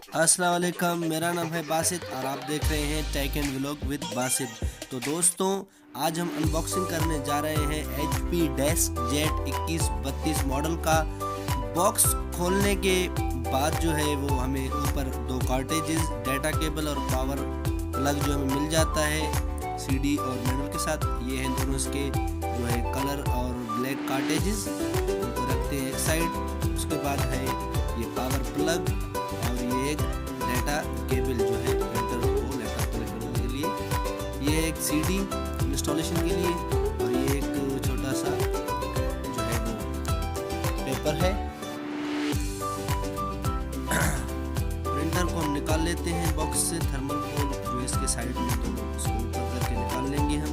अस्सलाम वालेकुम, मेरा नाम है बासित और आप देख रहे हैं tech and vlog with Basit. तो दोस्तों, आज हम अनबॉक्सिंग करने जा रहे हैं HP डेस्क जेट 2132 मॉडल का। बॉक्स खोलने के बाद जो है वो हमें ऊपर दो कार्टेजेस, डाटा केबल और पावर प्लग जो हमें मिल जाता है CD और मैनुअल के साथ। ये हैं दोनों इसके जो है कलर और ब्लैक कार्टेजेस, इनको रखते हैं एक साइड। उसके बाद है ये पावर प्लग और ये एक डाटा केबल जो है प्रिंटर को लैपटॉप कनेक्ट करने के लिए, ये एक CD इंस्टॉलेशन के लिए और ये एक छोटा सा जो है वो पेपर है। प्रिंटर को हम निकाल लेते हैं बॉक्स से। थर्मल को जो इसके साइड में दोनों इसको ऊपर करके निकाल लेंगे हम।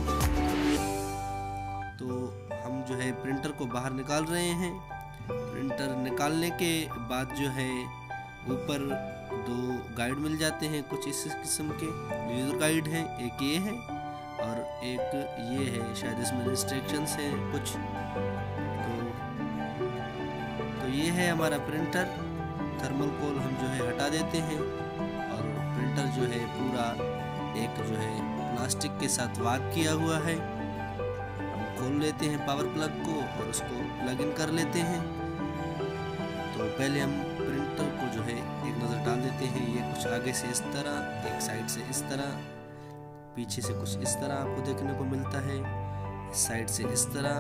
तो हम जो है प्रिंटर को बाहर निकाल रहे हैं। प्रिंटर निकालने के बाद जो है ऊपर दो गाइड मिल जाते हैं कुछ इस किस्म के, यूजर गाइड है, एक ये है और एक ये है, शायद इसमें रिस्ट्रिक्शंस हैं कुछ। तो ये है हमारा प्रिंटर। थर्मल कोल हम जो है हटा देते हैं और प्रिंटर जो है पूरा एक जो है प्लास्टिक के साथ वाक किया हुआ है। हम खोल लेते हैं पावर प्लग को और उसको प्लग इन कर लेते हैं। तो पहले हम प्रिंटर को जो है एक नज़र डाल देते हैं। ये कुछ आगे से इस तरह, एक साइड से इस तरह, पीछे से कुछ इस तरह आपको देखने को मिलता है, इस साइड से इस तरह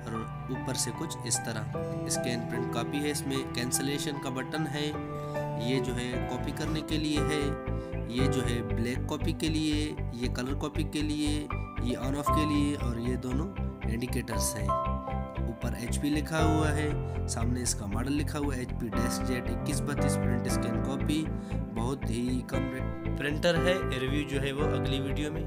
और ऊपर से कुछ इस तरह। स्कैन प्रिंट कॉपी है, इसमें कैंसलेशन का बटन है, ये जो है कॉपी करने के लिए है, ये जो है ब्लैक कॉपी के लिए, ये कलर कॉपी के लिए, ये ऑन ऑफ के लिए और ये दोनों इंडिकेटर्स हैं। ऊपर HP लिखा हुआ है, सामने इसका मॉडल लिखा हुआ है HP desk jet 2132 print scan copy. बहुत ही कम प्रिंटर है। रिव्यू जो है वो अगली वीडियो में।